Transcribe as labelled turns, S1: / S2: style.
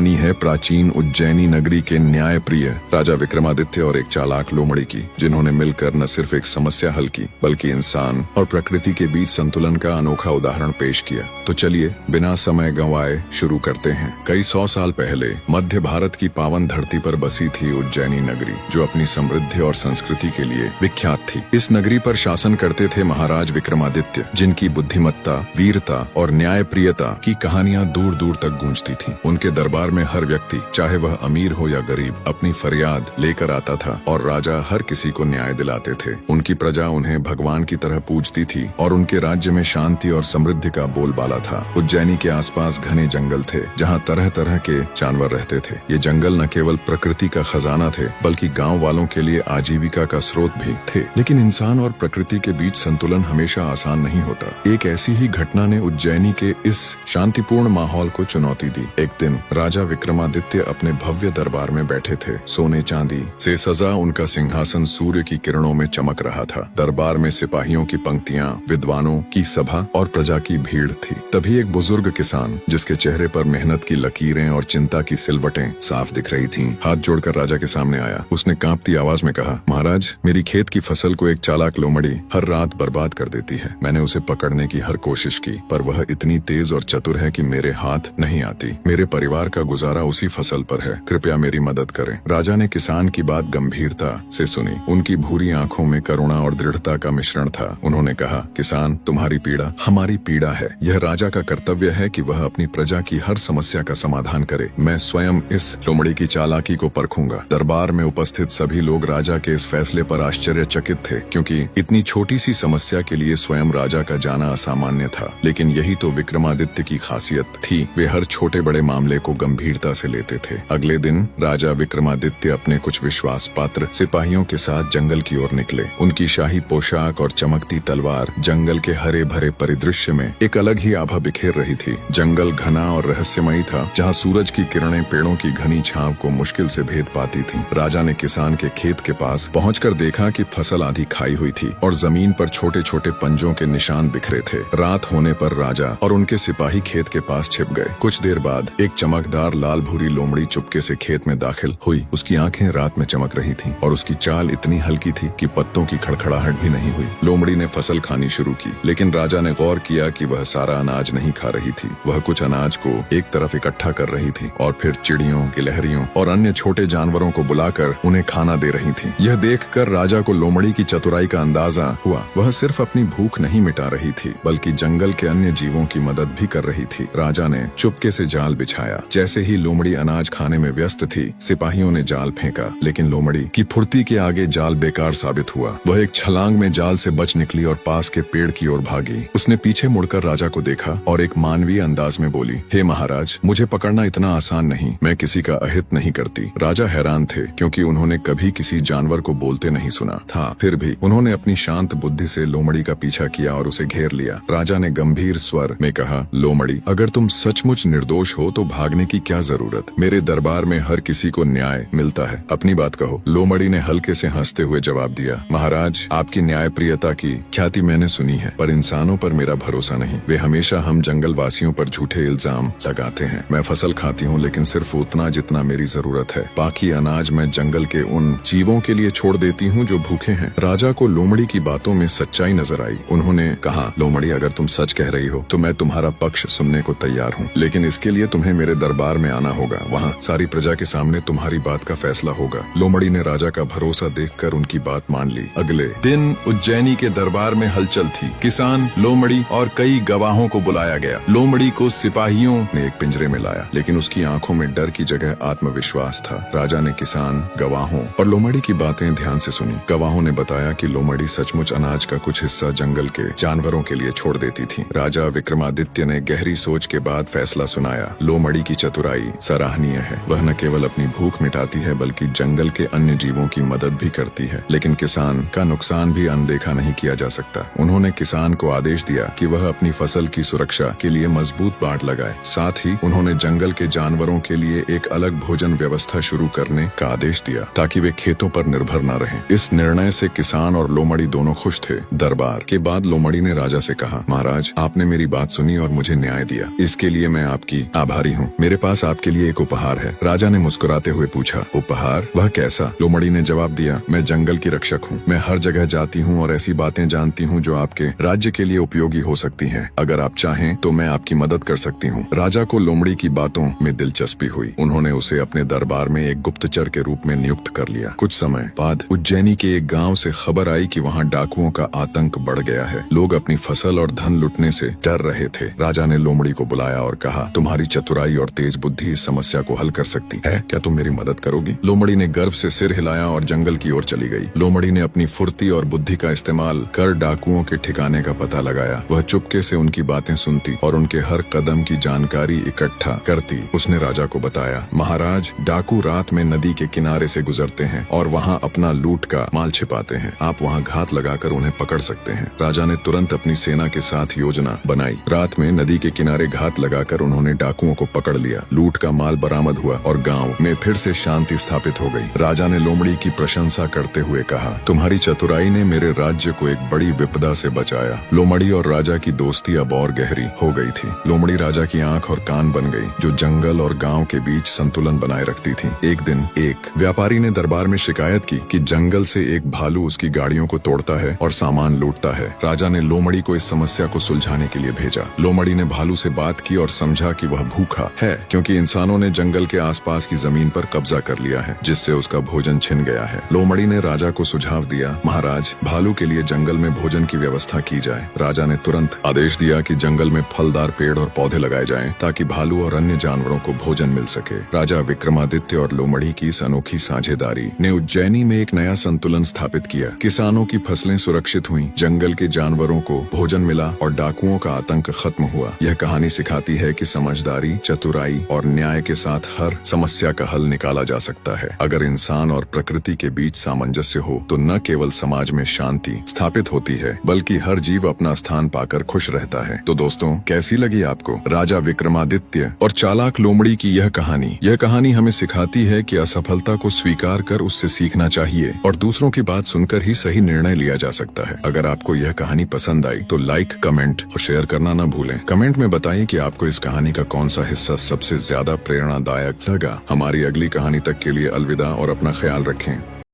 S1: कहानी है प्राचीन उज्जैनी नगरी के न्यायप्रिय राजा विक्रमादित्य और एक चालाक लोमड़ी की, जिन्होंने मिलकर न सिर्फ एक समस्या हल की बल्कि इंसान और प्रकृति के बीच संतुलन का अनोखा उदाहरण पेश किया। तो चलिए बिना समय गंवाए शुरू करते हैं। कई 100 साल पहले मध्य भारत की पावन धरती पर बसी थी उज्जैनी नगरी, जो अपनी समृद्धि और संस्कृति के लिए विख्यात थी। इस नगरी पर शासन करते थे महाराज विक्रमादित्य, जिनकी बुद्धिमत्ता, वीरता और न्यायप्रियता की कहानियां दूर दूर तक गूंजती थीं। उनके दरबार में हर व्यक्ति, चाहे वह अमीर हो या गरीब, अपनी फरियाद लेकर आता था और राजा हर किसी को न्याय दिलाते थे। उनकी प्रजा उन्हें भगवान की तरह पूजती थी और उनके राज्य में शांति और समृद्धि का बोलबाला था। उज्जैनी के आसपास घने जंगल थे, जहाँ तरह तरह के जानवर रहते थे। ये जंगल न केवल प्रकृति का खजाना थे, बल्कि गाँव वालों के लिए आजीविका का स्रोत भी थे। लेकिन इंसान और प्रकृति के बीच संतुलन हमेशा आसान नहीं होता। एक ऐसी ही घटना ने उज्जैनी के इस शांतिपूर्ण माहौल को चुनौती दी। एक दिन राजा विक्रमादित्य अपने भव्य दरबार में बैठे थे। सोने चांदी से सजा उनका सिंहासन सूर्य की किरणों में चमक रहा था। दरबार में सिपाहियों की पंक्तियां, विद्वानों की सभा और प्रजा की भीड़ थी। तभी एक बुजुर्ग किसान, जिसके चेहरे पर मेहनत की लकीरें और चिंता की सिलवटें साफ दिख रही थीं, हाथ जोड़कर राजा के सामने आया। उसने कांपती आवाज में कहा, महाराज, मेरी खेत की फसल को एक चालाक लोमड़ी हर रात बर्बाद कर देती है। मैंने उसे पकड़ने की हर कोशिश की, पर वह इतनी तेज और चतुर है कि मेरे हाथ नहीं आती। मेरे परिवार का गुजारा उसी फसल पर है। कृपया मेरी मदद करें। राजा ने किसान की बात गंभीरता से सुनी। उनकी भूरी आंखों में करुणा और दृढ़ता का मिश्रण था। उन्होंने कहा, किसान, तुम्हारी पीड़ा हमारी पीड़ा है। यह राजा का कर्तव्य है कि वह अपनी प्रजा की हर समस्या का समाधान करे। मैं स्वयं इस लोमड़ी की चालाकी को परखूंगा। दरबार में उपस्थित सभी लोग राजा के इस फैसले पर आश्चर्यचकित थे, क्योंकि इतनी छोटी सी समस्या के लिए स्वयं राजा का जाना असामान्य था। लेकिन यही तो विक्रमादित्य की खासियत थी। वे हर छोटे बड़े मामले को गंभीरता से लेते थे। अगले दिन राजा विक्रमादित्य अपने कुछ विश्वास पात्र सिपाहियों के साथ जंगल की ओर निकले। उनकी शाही पोशाक और चमकती तलवार जंगल के हरे भरे परिदृश्य में एक अलग ही आभा बिखेर रही थी। जंगल घना और रहस्यमयी था, जहाँ सूरज की किरणें पेड़ों की घनी छांव को मुश्किल से भेद पाती थीं। राजा ने किसान के खेत के पास पहुंचकर देखा कि फसल आधी खाई हुई थी और जमीन पर छोटे छोटे पंजों के निशान बिखरे थे। रात होने पर राजा और उनके सिपाही खेत के पास छिप गए। कुछ देर बाद एक चमकदार लाल भूरी लोमड़ी चुपके से खेत में दाखिल हुई। उसकी आंखें रात में चमक रही थीं और उसकी चाल इतनी हल्की थी कि पत्तों की खड़खड़ाहट भी नहीं हुई। लोमड़ी ने फसल खानी शुरू की, लेकिन राजा ने गौर किया कि वह सारा अनाज नहीं खा रही थी। वह कुछ अनाज को एक तरफ इकट्ठा कर रही थी और फिर चिड़ियों, गिलहरियों और अन्य छोटे जानवरों को बुलाकर उन्हें खाना दे रही थी। यह देखकर राजा को लोमड़ी की चतुराई का अंदाजा हुआ। वह सिर्फ अपनी भूख नहीं मिटा रही थी, बल्कि जंगल के अन्य जीवों की मदद भी कर रही थी। राजा ने चुपके से जाल बिछाया। जैसे ही लोमड़ी अनाज खाने में व्यस्त थी, सिपाहियों ने जाल फेंका, लेकिन लोमड़ी की फुर्ती के आगे जाल बेकार साबित हुआ। वह एक छलांग में जाल से बच निकली और पास के पेड़ की ओर भागी। उसने पीछे मुड़कर राजा को देखा और एक मानवीय अंदाज में बोली, हे महाराज, मुझे पकड़ना इतना आसान नहीं। मैं किसी का अहित नहीं करती। राजा हैरान थे, क्योंकि उन्होंने कभी किसी जानवर को बोलते नहीं सुना था। फिर भी उन्होंने अपनी शांत बुद्धि से लोमड़ी का पीछा किया और उसे घेर लिया। राजा ने गंभीर स्वर में कहा, लोमड़ी, अगर तुम सचमुच निर्दोष हो तो भागने की क्या जरूरत? मेरे दरबार में हर किसी को न्याय मिलता है। अपनी बात कहो। लोमड़ी ने हल्के से हंसते हुए जवाब दिया, महाराज, आपकी न्यायप्रियता की ख्याति मैंने सुनी है, पर इंसानों पर मेरा भरोसा नहीं। वे हमेशा हम जंगल वासियों पर झूठे इल्जाम लगाते हैं। मैं फसल खाती हूँ, लेकिन सिर्फ उतना जितना मेरी जरूरत है। बाकी अनाज मैं जंगल के उन जीवों के लिए छोड़ देती हूँ जो भूखे हैं। राजा को लोमड़ी की बातों में सच्चाई नजर आई। उन्होंने कहा, लोमड़ी, अगर तुम सच कह रही हो तो मैं तुम्हारा पक्ष सुनने को तैयार हूँ, लेकिन इसके लिए तुम्हें मेरे दरबार में आना होगा। वहाँ सारी प्रजा के सामने तुम्हारी बात का फैसला होगा। लोमड़ी ने राजा का भरोसा देखकर उनकी बात मान ली। अगले दिन उज्जैनी के दरबार में हलचल थी। किसान, लोमड़ी और कई गवाहों को बुलाया गया। लोमड़ी को सिपाहियों ने एक पिंजरे में लाया, लेकिन उसकी आंखों में डर की जगह आत्मविश्वास था। राजा ने किसान, गवाहों और लोमड़ी की बातें ध्यान से सुनी। गवाहों ने बताया कि लोमड़ी सचमुच अनाज का कुछ हिस्सा जंगल के जानवरों के लिए छोड़ देती थी। राजा विक्रमादित्य ने गहरी सोच के बाद फैसला सुनाया, लोमड़ी की चतुराई सराहनीय है। वह न केवल अपनी भूख मिटाती है, बल्कि जंगल के अन्य जीवों की मदद भी करती है। लेकिन किसान का नुकसान भी अनदेखा नहीं किया जा सकता। उन्होंने किसान को आदेश दिया कि वह अपनी फसल की सुरक्षा के लिए मजबूत बाड़ लगाए। साथ ही उन्होंने जंगल के जानवरों के लिए एक अलग भोजन व्यवस्था शुरू करने का आदेश दिया, ताकि वे खेतों पर निर्भर न रहें। इस निर्णय से किसान और लोमड़ी दोनों खुश थे। दरबार के बाद लोमड़ी ने राजा से कहा, महाराज, आपने मेरी बात सुनी और मुझे न्याय दिया। इसके लिए मैं आपकी आभारी हूँ। मेरे पास पास आपके लिए एक उपहार है। राजा ने मुस्कुराते हुए पूछा, उपहार? वह कैसा? लोमड़ी ने जवाब दिया, मैं जंगल की रक्षक हूँ। मैं हर जगह जाती हूँ और ऐसी बातें जानती हूँ जो आपके राज्य के लिए उपयोगी हो सकती हैं। अगर आप चाहें तो मैं आपकी मदद कर सकती हूँ। राजा को लोमड़ी की बातों में दिलचस्पी हुई। उन्होंने उसे अपने दरबार में एक गुप्तचर के रूप में नियुक्त कर लिया। कुछ समय बाद उज्जैनी के एक गाँव से खबर आई कि वहाँ डाकुओं का आतंक बढ़ गया है। लोग अपनी फसल और धन लुटने से डर रहे थे। राजा ने लोमड़ी को बुलाया और कहा, तुम्हारी चतुराई और तेज बुद्धि इस समस्या को हल कर सकती है। क्या तुम मेरी मदद करोगी? लोमड़ी ने गर्व से सिर हिलाया और जंगल की ओर चली गई। लोमड़ी ने अपनी फुर्ती और बुद्धि का इस्तेमाल कर डाकुओं के ठिकाने का पता लगाया। वह चुपके से उनकी बातें सुनती और उनके हर कदम की जानकारी इकट्ठा करती। उसने राजा को बताया, महाराज, डाकू रात में नदी के किनारे से गुजरते हैं और वहाँ अपना लूट का माल छिपाते हैं। आप वहाँ घात लगाकर उन्हें पकड़ सकते हैं। राजा ने तुरंत अपनी सेना के साथ योजना बनाई। रात में नदी के किनारे घात लगाकर उन्होंने डाकुओं को पकड़ लिया। लूट का माल बरामद हुआ और गांव में फिर से शांति स्थापित हो गई। राजा ने लोमड़ी की प्रशंसा करते हुए कहा, तुम्हारी चतुराई ने मेरे राज्य को एक बड़ी विपदा से बचाया। लोमड़ी और राजा की दोस्ती अब और गहरी हो गई थी। लोमड़ी राजा की आंख और कान बन गई, जो जंगल और गांव के बीच संतुलन बनाए रखती थी। एक दिन एक व्यापारी ने दरबार में शिकायत की कि जंगल से एक भालू उसकी गाड़ियों को तोड़ता है और सामान लूटता है। राजा ने लोमड़ी को इस समस्या को सुलझाने के लिए भेजा। लोमड़ी ने भालू से बात की और समझा कि वह भूखा है क्योंकि इंसानों ने जंगल के आसपास की जमीन पर कब्जा कर लिया है, जिससे उसका भोजन छिन गया है। लोमड़ी ने राजा को सुझाव दिया, महाराज, भालू के लिए जंगल में भोजन की व्यवस्था की जाए। राजा ने तुरंत आदेश दिया कि जंगल में फलदार पेड़ और पौधे लगाए जाएं ताकि भालू और अन्य जानवरों को भोजन मिल सके। राजा विक्रमादित्य और लोमड़ी की इस अनोखी साझेदारी ने उज्जैनी में एक नया संतुलन स्थापित किया। किसानों की फसलें सुरक्षित हुई, जंगल के जानवरों को भोजन मिला और डाकुओं का आतंक खत्म हुआ। यह कहानी सिखाती है कि समझदारी, चतुराई और न्याय के साथ हर समस्या का हल निकाला जा सकता है। अगर इंसान और प्रकृति के बीच सामंजस्य हो तो न केवल समाज में शांति स्थापित होती है, बल्कि हर जीव अपना स्थान पाकर खुश रहता है। तो दोस्तों, कैसी लगी आपको राजा विक्रमादित्य और चालाक लोमड़ी की यह कहानी? यह कहानी हमें सिखाती है कि असफलता को स्वीकार कर उससे सीखना चाहिए और दूसरों की बात सुनकर ही सही निर्णय लिया जा सकता है। अगर आपको यह कहानी पसंद आई तो लाइक, कमेंट और शेयर करना न भूलें। कमेंट में बताइए कि आपको इस कहानी का कौन सा हिस्सा सबसे ज्यादा प्रेरणादायक लगा। हमारी अगली कहानी तक के लिए अलविदा और अपना ख्याल रखें।